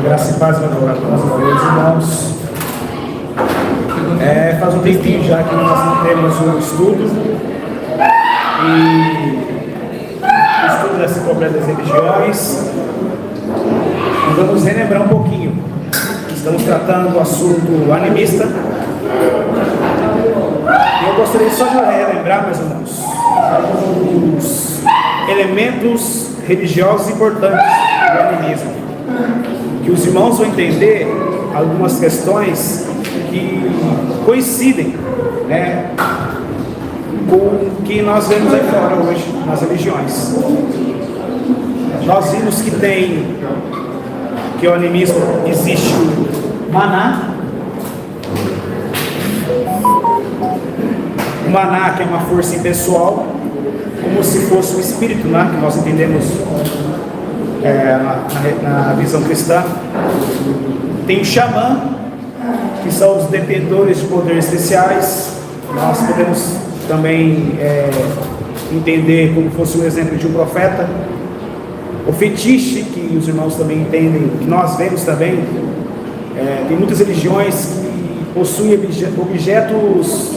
Graça e paz, meus irmãos. Faz um tempinho já que nós não temos um estudo dessa completa das religiões. E vamos relembrar um pouquinho. Estamos tratando do assunto animista. E eu gostaria só de relembrar, meus irmãos, os elementos religiosos importantes do animismo, que os irmãos vão entender algumas questões que coincidem, né, com o que nós vemos aí fora hoje nas religiões. Nós vimos que o animismo existe o maná. O maná, que é uma força impessoal, como se fosse um espírito, né, que nós entendemos na visão cristã. Tem o xamã, que são os detentores de poderes especiais. Nós podemos também entender como fosse um exemplo de um profeta. O fetiche, que os irmãos também entendem, que nós vemos também. Tem muitas religiões que possuem objetos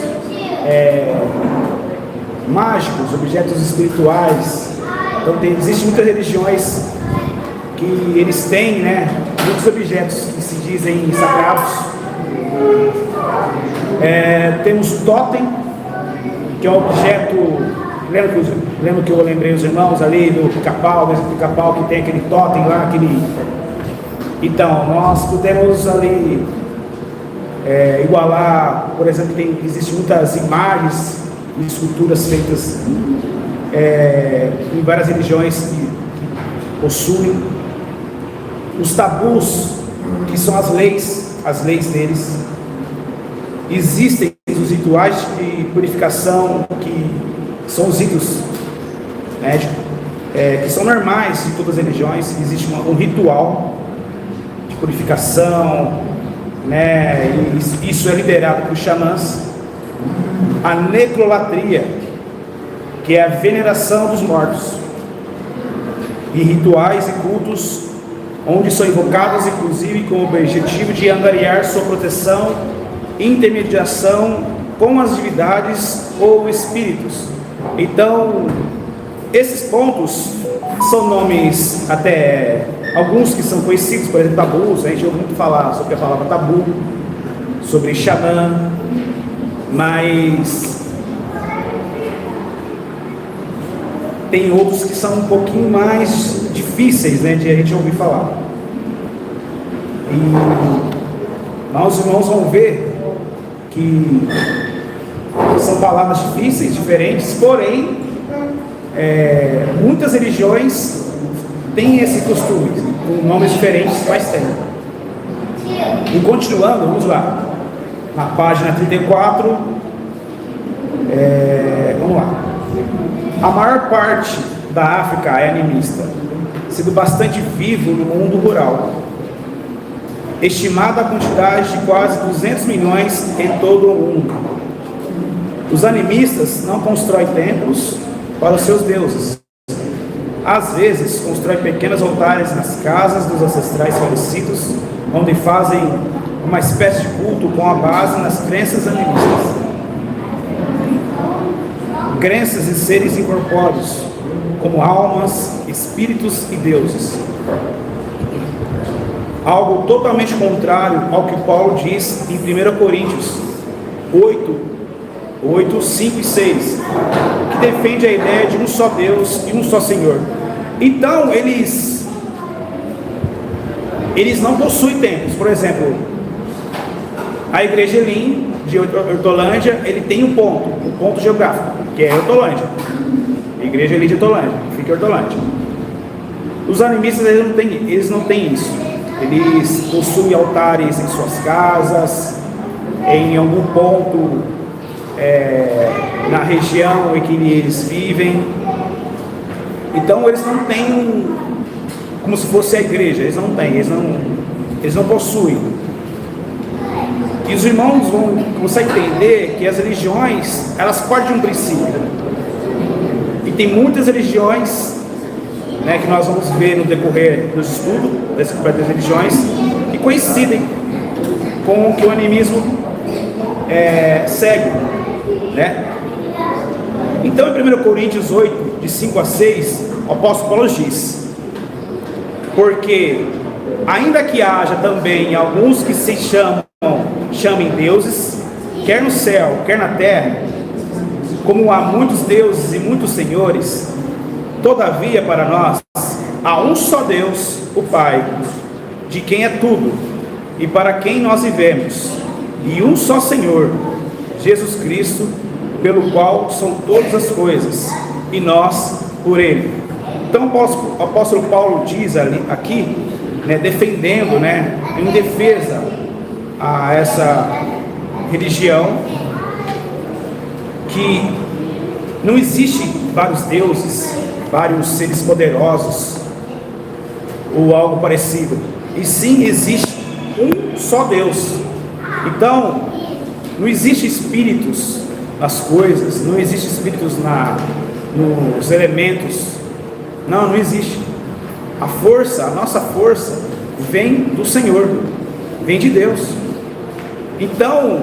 mágicos, objetos espirituais. Então existem muitas religiões que eles têm, né, muitos objetos que se dizem sagrados. Temos o totem, que é um objeto. Lembra que eu lembrei os irmãos ali do pica-pau, que tem aquele totem lá, Então, nós podemos ali igualar, por exemplo, existem muitas imagens e esculturas feitas em várias religiões que possuem os tabus, que são as leis deles. Existem os rituais de purificação, que são os ritos, né, que são normais de todas as religiões. Existe um ritual de purificação, né, e isso é liderado por xamãs. A necrolatria, que é a veneração dos mortos, e rituais e cultos onde são invocados, inclusive, com o objetivo de angariar sua proteção, intermediação com as divindades ou espíritos. Então, esses pontos são nomes, até alguns que são conhecidos, por exemplo, tabus. A gente ouve muito falar sobre a palavra tabu, sobre xamã, mas tem outros que são um pouquinho mais difíceis, né, de a gente ouvir falar. E nós, irmãos, vão ver que são palavras difíceis, diferentes, porém muitas religiões têm esse costume, com nomes diferentes, mas tem. E continuando, vamos lá, na página 34, vamos lá. A maior parte da África é animista, sendo bastante vivo no mundo rural. Estimada a quantidade de quase 200 milhões em todo o mundo. Os animistas não constroem templos para os seus deuses. Às vezes, constroem pequenos altares nas casas dos ancestrais falecidos, onde fazem uma espécie de culto com a base nas crenças animistas. Crenças em seres incorpóreos, como almas, espíritos e deuses. Algo totalmente contrário ao que Paulo diz em 1 Coríntios 8, 5 e 6, que defende a ideia de um só Deus e um só Senhor. Então, eles não possuem templos. Por exemplo, a igreja Elim de Hortolândia, ele tem um ponto geográfico, que é Hortolândia. A igreja Elim de Hortolândia, fica em Hortolândia. Os animistas, eles não têm isso. Eles possuem altares em suas casas, em algum ponto na região em que eles vivem. Então eles não têm como se fosse a igreja, eles não possuem. E os irmãos vão começar a entender que as religiões, elas partem de um princípio. E tem muitas religiões né, que nós vamos ver no decorrer do estudo das religiões, que coincidem com o que o animismo segue, né? Então, em 1 Coríntios 8, de 5 a 6, o apóstolo Paulo diz: porque ainda que haja também alguns que se chamem deuses, quer no céu, quer na terra, como há muitos deuses e muitos senhores, todavia para nós há um só Deus, o Pai, de quem é tudo e para quem nós vivemos, e um só Senhor, Jesus Cristo, pelo qual são todas as coisas, e nós por Ele. Então o apóstolo Paulo diz aqui, né, defendendo, né, em defesa a essa religião, que não existe vários deuses, vários seres poderosos ou algo parecido, e sim existe um só Deus. Então não existe espíritos nas coisas, não existe espíritos nos elementos, não existe. A força, a nossa força vem do Senhor, vem de Deus. Então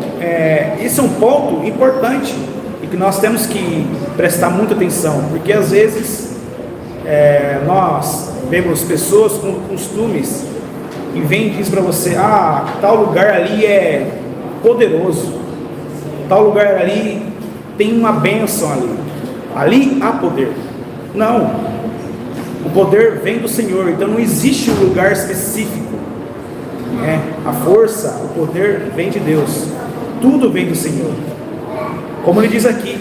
esse é um ponto importante e que nós temos que prestar muita atenção, porque às vezes nós vemos pessoas com costumes e vem e diz para você: tal lugar ali é poderoso, tal lugar ali tem uma bênção, ali há poder. Não, o poder vem do Senhor, então não existe um lugar específico, né? A força, o poder vem de Deus, tudo vem do Senhor. Como ele diz aqui,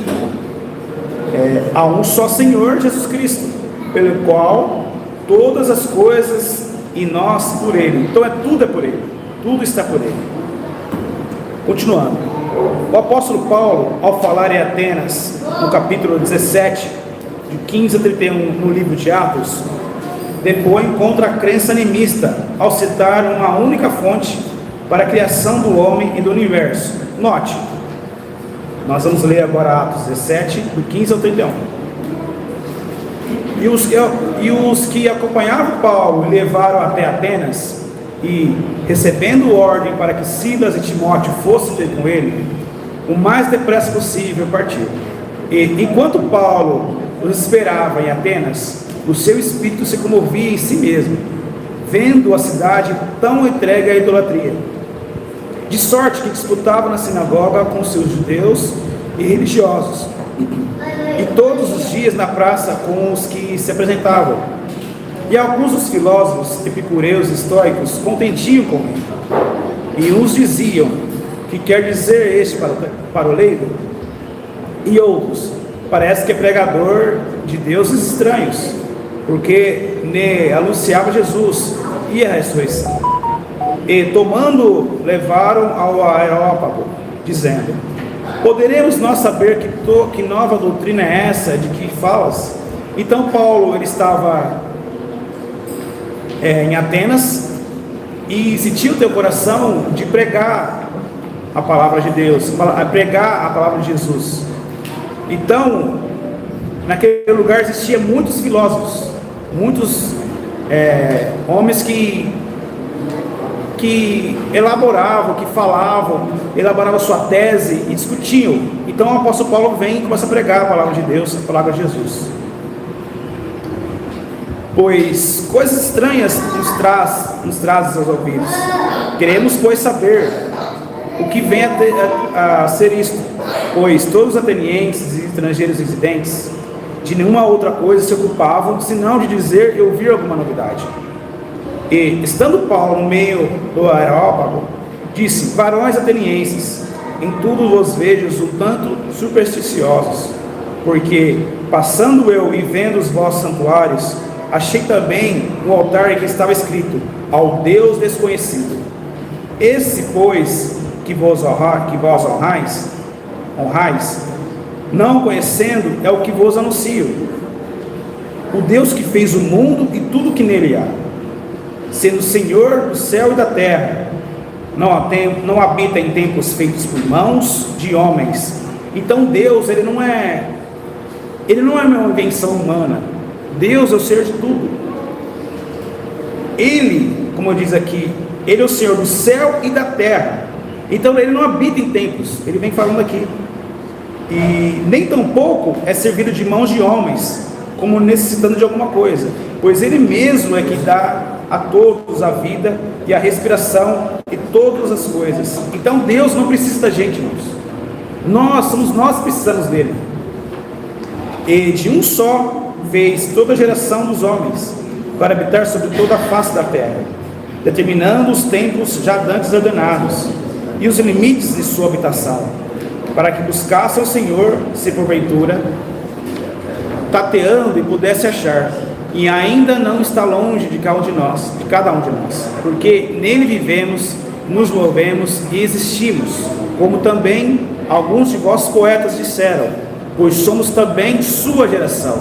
há um só Senhor, Jesus Cristo, pelo qual todas as coisas, e nós por Ele. Então tudo é por Ele, tudo está por Ele. Continuando, o apóstolo Paulo, ao falar em Atenas, no capítulo 17, de 15 a 31, no livro de Atos, depõe contra a crença animista, ao citar uma única fonte para a criação do homem e do universo. Note, nós vamos ler agora Atos 17, do 15 ao 31. E os que acompanhavam Paulo levaram até Atenas, e recebendo ordem para que Silas e Timóteo fossem ter com ele, o mais depressa possível partiu. E enquanto Paulo os esperava em Atenas, o seu espírito se comovia em si mesmo, vendo a cidade tão entregue à idolatria, de sorte que disputava na sinagoga com seus judeus e religiosos, e todos os dias na praça com os que se apresentavam. E alguns dos filósofos epicureus e estoicos contendiam com ele, e uns diziam: que quer dizer este para o leigo? E outros: parece que é pregador de deuses estranhos, porque anunciava Jesus e a ressurreição. E tomando, levaram ao Areópago, dizendo: poderemos nós saber que nova doutrina é essa de que falas? Então Paulo, ele estava em Atenas, e sentiu o teu coração de pregar a palavra de Deus, pregar a palavra de Jesus. Então, naquele lugar existia muitos filósofos, muitos homens que elaboravam, que falavam, elaboravam sua tese e discutiam. Então o apóstolo Paulo vem e começa a pregar a palavra de Deus, a palavra de Jesus. Pois coisas estranhas nos traz aos ouvidos. Queremos, pois, saber o que vem a ser isto, pois todos os atenienses e estrangeiros residentes de nenhuma outra coisa se ocupavam, senão de dizer e ouvir alguma novidade. E, estando Paulo no meio do Areópago, disse: varões atenienses, em tudo vos vejo um tanto supersticiosos, porque, passando eu e vendo os vossos santuários, achei também um altar em que estava escrito: ao Deus desconhecido. Esse, pois, que vós honrais, não conhecendo, é o que vos anuncio: o Deus que fez o mundo e tudo que nele há, sendo Senhor do céu e da terra, não habita em templos feitos por mãos de homens. Então Deus, ele não é uma invenção humana, Deus é o Senhor de tudo. Ele, como diz aqui, Ele é o Senhor do céu e da terra. Então Ele não habita em templos, Ele vem falando aqui. E nem tampouco é servido de mãos de homens, como necessitando de alguma coisa, pois Ele mesmo é que dá a todos a vida e a respiração e todas as coisas. Então Deus não precisa da gente, irmãos. Somos nós que precisamos dele. E de um só fez toda a geração dos homens, para habitar sobre toda a face da terra, determinando os tempos já dantes ordenados, e os limites de sua habitação, para que buscasse ao Senhor, se porventura, tateando e pudesse achar, e ainda não está longe de cada um de nós, porque nele vivemos, nos movemos e existimos, como também alguns de vossos poetas disseram, pois somos também sua geração.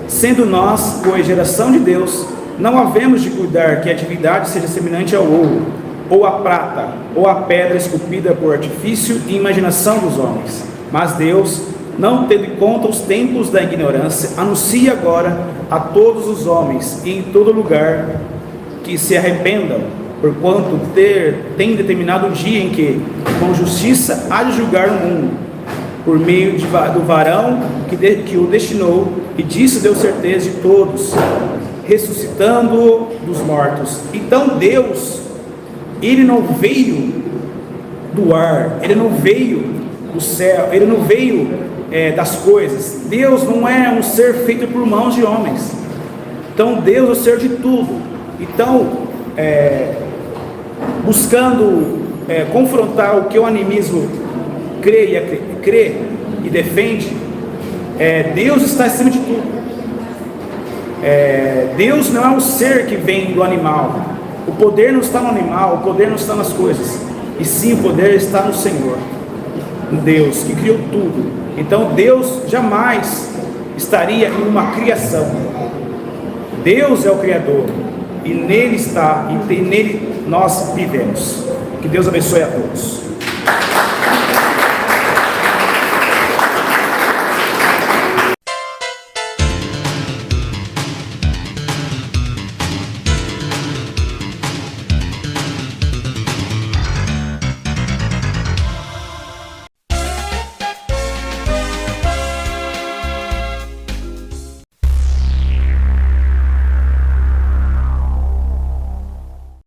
Sendo nós, pois, geração de Deus, não havemos de cuidar que a atividade seja semelhante ao ouro, ou a prata, ou a pedra esculpida por artifício e imaginação dos homens. Mas Deus, não tendo em conta os tempos da ignorância, anuncia agora a todos os homens e em todo lugar que se arrependam, porquanto tem determinado o dia em que, com justiça, há de julgar o mundo, por meio do varão que o destinou, e disso deu certeza de todos, ressuscitando dos mortos. Então Deus, Ele não veio do ar, Ele não veio do céu, Ele não veio das coisas. Deus não é um ser feito por mãos de homens. Então Deus é o ser de tudo. Então, buscando confrontar o que o animismo crê e defende, Deus está acima de tudo. Deus não é um ser que vem do animal. O poder não está no animal, o poder não está nas coisas, e sim o poder está no Senhor, no Deus que criou tudo. Então Deus jamais estaria em uma criação. Deus é o Criador, e nele está, e nele nós vivemos. Que Deus abençoe a todos.